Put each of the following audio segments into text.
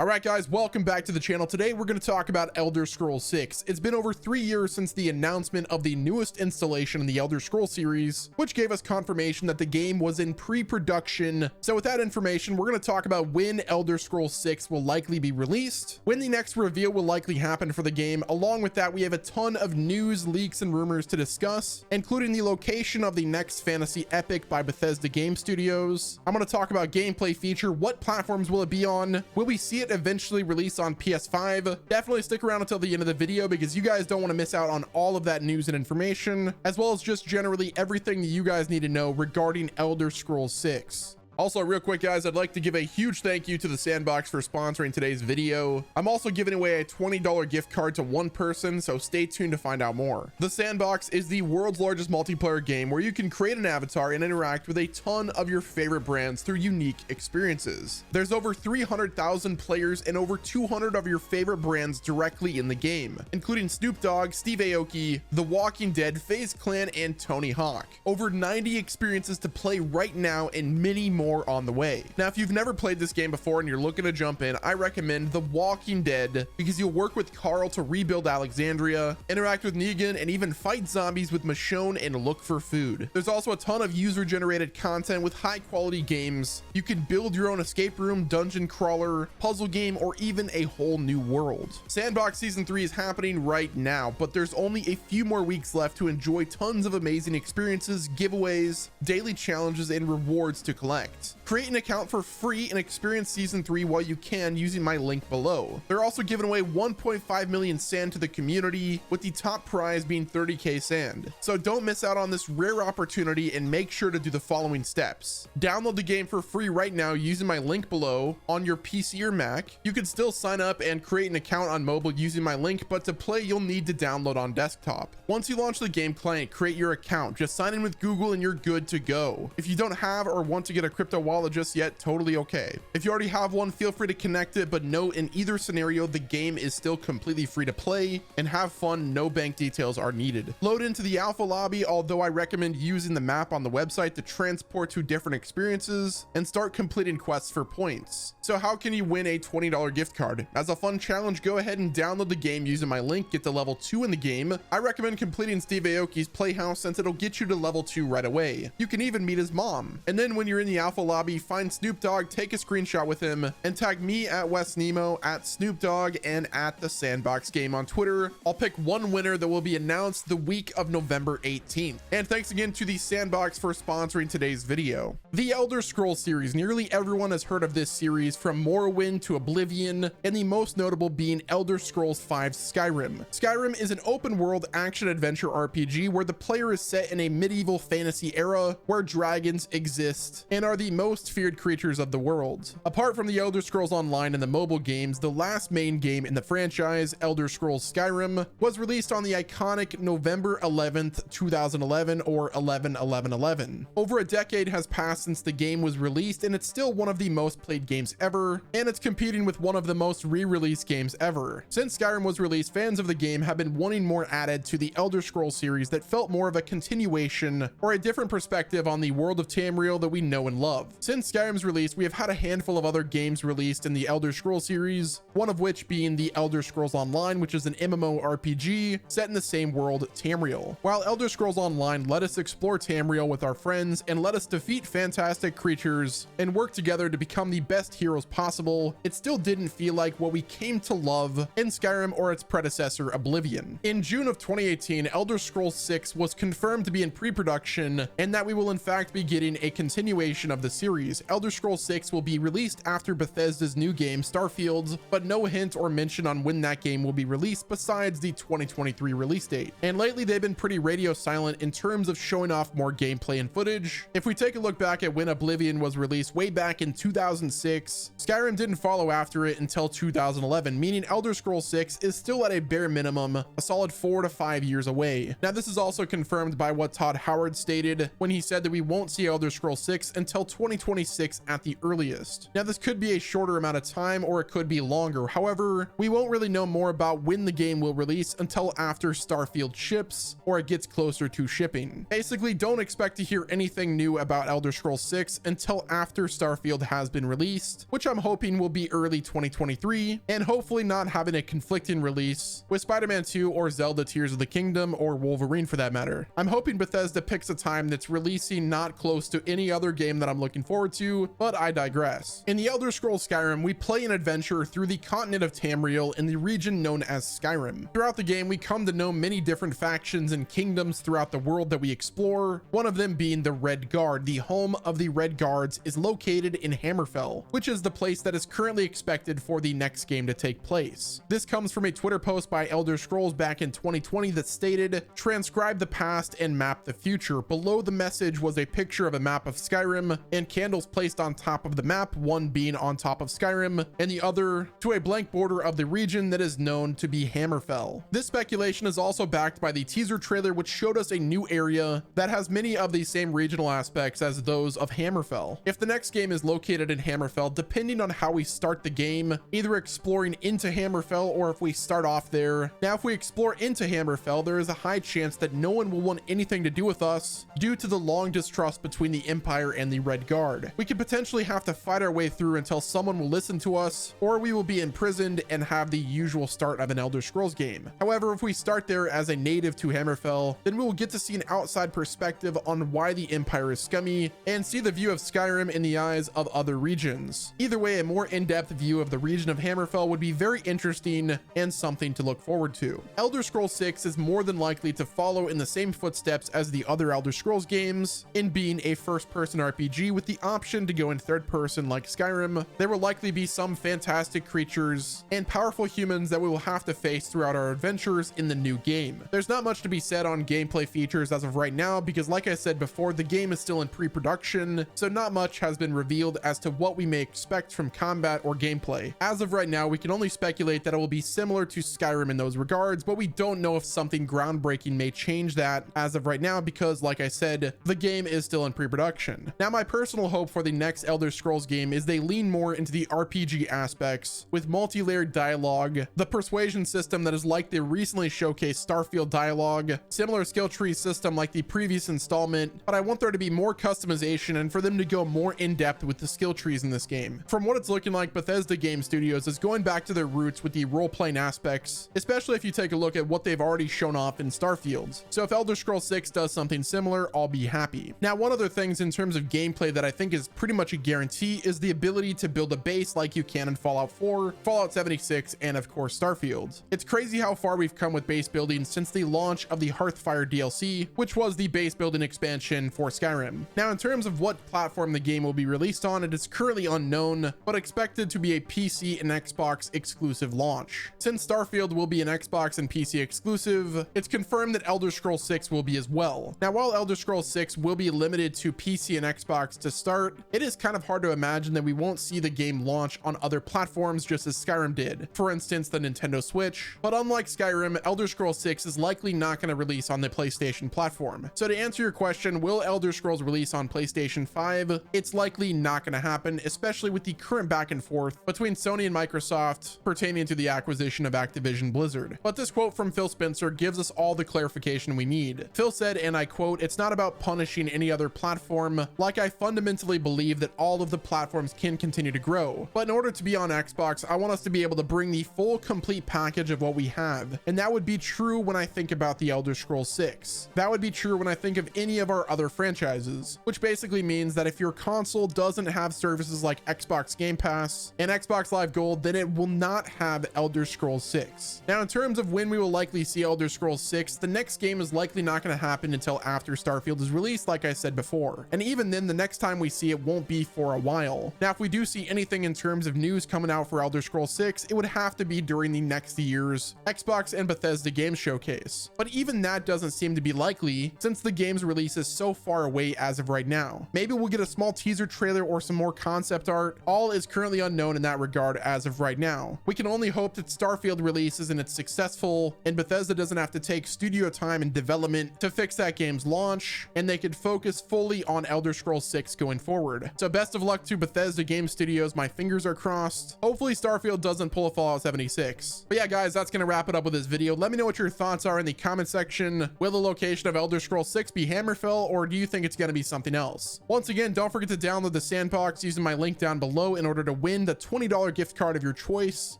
All right, guys, welcome back to the channel. Today, we're going to talk about Elder Scrolls 6. It's been over 3 years since the announcement of the newest installation in the Elder Scrolls series, which gave us confirmation that the game was in pre-production. So with that information, we're going to talk about when Elder Scrolls 6 will likely be released, when the next reveal will likely happen for the game. Along with that, we have a ton of news, leaks, and rumors to discuss, including the location of the next fantasy epic by Bethesda Game Studios. I'm going to talk about gameplay feature, what platforms will it be on, will we see it eventually release on PS5. Definitely stick around until the end of the video because you guys don't want to miss out on all of that news and information, as well as just generally everything that you guys need to know regarding Elder Scrolls 6. Also, real quick, guys, I'd like to give a huge thank you to the Sandbox for sponsoring today's video. I'm also giving away a $20 gift card to one person, so stay tuned to find out more. The Sandbox is the world's largest multiplayer game where you can create an avatar and interact with a ton of your favorite brands through unique experiences. There's over 300,000 players and over 200 of your favorite brands directly in the game, including Snoop Dogg, Steve Aoki, The Walking Dead, FaZe Clan, and Tony Hawk. Over 90 experiences to play right now and many more on the way. Now, if you've never played this game before and you're looking to jump in, I recommend The Walking Dead because you'll work with Carl to rebuild Alexandria, interact with Negan, and even fight zombies with Michonne and look for food. There's also a ton of user-generated content with high-quality games. You can build your own escape room, dungeon crawler, puzzle game, or even a whole new world. Sandbox Season 3 is happening right now, but there's only a few more weeks left to enjoy tons of amazing experiences, giveaways, daily challenges, and rewards to collect. Create an account for free and experience Season 3 while you can using my link below. They're also giving away 1.5 million sand to the community, with the top prize being 30k sand. So don't miss out on this rare opportunity and make sure to do the following steps. Download the game for free right now using my link below on your PC or Mac. You can still sign up and create an account on mobile using my link, but to play, you'll need to download on desktop. Once you launch the game client, create your account. Just sign in with Google and you're good to go. If you don't have or want to get a crypto wallet just yet, totally okay. If you already have one, feel free to connect it, but note in either scenario, the game is still completely free to play and have fun. No bank details are needed. Load into the alpha lobby, although I recommend using the map on the website to transport to different experiences and start completing quests for points. So how can you win a $20 gift card? As a fun challenge, go ahead and download the game using my link, get to level 2 in the game. I recommend completing Steve Aoki's playhouse since it'll get you to level 2 right away. You can even meet his mom. And then when you're in the alpha lobby, find Snoop Dogg, take a screenshot with him, and tag me at WesNemo, at Snoop Dogg, and at the Sandbox Game on Twitter. I'll pick one winner that will be announced the week of November 18th. And thanks again to the Sandbox for sponsoring today's video. The Elder Scrolls series. Nearly everyone has heard of this series, from Morrowind to Oblivion, and the most notable being Elder Scrolls V Skyrim. Skyrim is an open-world action-adventure RPG where the player is set in a medieval fantasy era where dragons exist and are the most feared creatures of the world. Apart from the Elder Scrolls Online and the mobile games, the last main game in the franchise, Elder Scrolls Skyrim, was released on the iconic November 11th, 2011, or 11/11/11. Over a decade has passed since the game was released, and it's still one of the most played games ever, and it's competing with one of the most re-released games ever. Since Skyrim was released, fans of the game have been wanting more added to the Elder Scrolls series that felt more of a continuation or a different perspective on the world of Tamriel that we know and love. Since Skyrim's release, we have had a handful of other games released in the Elder Scrolls series, one of which being the Elder Scrolls Online, which is an MMORPG set in the same world, Tamriel. While Elder Scrolls Online let us explore Tamriel with our friends and let us defeat fantastic creatures and work together to become the best heroes possible, it still didn't feel like what we came to love in Skyrim or its predecessor, Oblivion. In June of 2018, Elder Scrolls 6 was confirmed to be in pre-production and that we will in fact be getting a continuation of the series. Elder Scrolls 6 will be released after Bethesda's new game, Starfield, but no hint or mention on when that game will be released besides the 2023 release date. And lately, they've been pretty radio silent in terms of showing off more gameplay and footage. If we take a look back at when Oblivion was released way back in 2006, Skyrim didn't follow after it until 2011, meaning Elder Scrolls 6 is still at a bare minimum a solid 4 to 5 years away. Now, this is also confirmed by what Todd Howard stated when he said that we won't see Elder Scrolls 6 until 2023 2026 at the earliest. Now, this could be a shorter amount of time or it could be longer. However, we won't really know more about when the game will release until after Starfield ships or it gets closer to shipping. Basically, don't expect to hear anything new about Elder Scrolls 6 until after Starfield has been released, which I'm hoping will be early 2023, and hopefully not having a conflicting release with Spider-Man 2 or Zelda Tears of the Kingdom or Wolverine for that matter. I'm hoping Bethesda picks a time that's releasing not close to any other game that I'm looking forward to, but I digress. In the Elder Scrolls Skyrim, we play an adventure through the continent of Tamriel in the region known as Skyrim. Throughout the game, we come to know many different factions and kingdoms throughout the world that we explore, one of them being the Red Guard. The home of the Red Guards is located in Hammerfell, which is the place that is currently expected for the next game to take place. This comes from a Twitter post by Elder Scrolls back in 2020 that stated, "Transcribe the past and map the future." Below the message was a picture of a map of Skyrim and candles placed on top of the map, one being on top of Skyrim and the other to a blank border of the region that is known to be Hammerfell. This speculation is also backed by the teaser trailer, which showed us a new area that has many of the same regional aspects as those of Hammerfell. If the next game is located in Hammerfell, depending on how we start the game, either exploring into Hammerfell or if we start off there. Now, if we explore into Hammerfell, there is a high chance that no one will want anything to do with us due to the long distrust between the Empire and the Red Guard. We could potentially have to fight our way through until someone will listen to us, or we will be imprisoned and have the usual start of an Elder Scrolls game. However, if we start there as a native to Hammerfell, then we will get to see an outside perspective on why the Empire is scummy and see the view of Skyrim in the eyes of other regions. Either way, a more in-depth view of the region of Hammerfell would be very interesting and something to look forward to. Elder Scrolls 6 is more than likely to follow in the same footsteps as the other Elder Scrolls games in being a first-person RPG with the option to go in third person like Skyrim. There will likely be some fantastic creatures and powerful humans that we will have to face throughout our adventures in the new game. There's not much to be said on gameplay features as of right now because, like I said before, the game is still in pre-production, so not much has been revealed as to what we may expect from combat or gameplay. As of right now, we can only speculate that it will be similar to Skyrim in those regards, but we don't know if something groundbreaking may change that as of right now because, like I said, the game is still in pre-production. Now, my personal hope for the next Elder Scrolls game is they lean more into the RPG aspects with multi-layered dialogue, the persuasion system that is like the recently showcased Starfield dialogue, similar skill tree system like the previous installment, but I want there to be more customization and for them to go more in depth with the skill trees in this game. From what it's looking like, Bethesda Game Studios is going back to their roots with the role-playing aspects, especially if you take a look at what they've already shown off in Starfield. So if Elder Scrolls 6 does something similar, I'll be happy. Now, one other thing in terms of gameplay that I think is pretty much a guarantee is the ability to build a base like you can in Fallout 4, Fallout 76, and of course Starfield. It's crazy how far we've come with base building since the launch of the Hearthfire DLC, which was the base building expansion for Skyrim. Now, in terms of what platform the game will be released on, it is currently unknown, but expected to be a PC and Xbox exclusive launch. Since Starfield will be an Xbox and PC exclusive, it's confirmed that Elder Scrolls 6 will be as well. Now, while Elder Scrolls 6 will be limited to PC and Xbox to start, it is kind of hard to imagine that we won't see the game launch on other platforms just as Skyrim did, for instance the Nintendo Switch. But unlike Skyrim, Elder Scrolls 6 is likely not going to release on the PlayStation platform. So to answer your question, will Elder Scrolls release on PlayStation 5? It's likely not going to happen, especially with the current back and forth between Sony and Microsoft pertaining to the acquisition of Activision Blizzard. But this quote from Phil Spencer gives us all the clarification we need. Phil said, and I quote, "It's not about punishing any other platform. Like, I fundamentally believe that all of the platforms can continue to grow. But in order to be on Xbox, I want us to be able to bring the full complete package of what we have. And that would be true when I think about the Elder Scrolls 6. That would be true when I think of any of our other franchises," which basically means that if your console doesn't have services like Xbox Game Pass and Xbox Live Gold, then it will not have Elder Scrolls 6. Now, in terms of when we will likely see Elder Scrolls 6, the next game is likely not going to happen until after Starfield is released, like I said before. And even then, the next time we see it won't be for a while. Now, if we do see anything in terms of news coming out for Elder Scrolls 6, it would have to be during the next year's Xbox and Bethesda Game Showcase. But even that doesn't seem to be likely since the game's release is so far away as of right now. Maybe we'll get a small teaser trailer or some more concept art. All is currently unknown in that regard as of right now. We can only hope that Starfield releases and it's successful and Bethesda doesn't have to take studio time and development to fix that game's launch, and they could focus fully on Elder Scrolls 6 going going forward. So best of luck to Bethesda Game Studios. My fingers are crossed. Hopefully Starfield doesn't pull a Fallout 76. But yeah, guys, that's going to wrap it up with this video. Let me know what your thoughts are in the comment section. Will the location of Elder Scrolls 6 be Hammerfell, or do you think it's going to be something else? Once again, don't forget to download the Sandbox using my link down below in order to win the $20 gift card of your choice.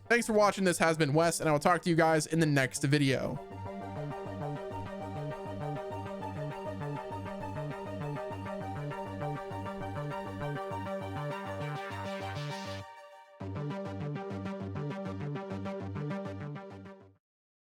Thanks for watching. This has been Wes, and I will talk to you guys in the next video.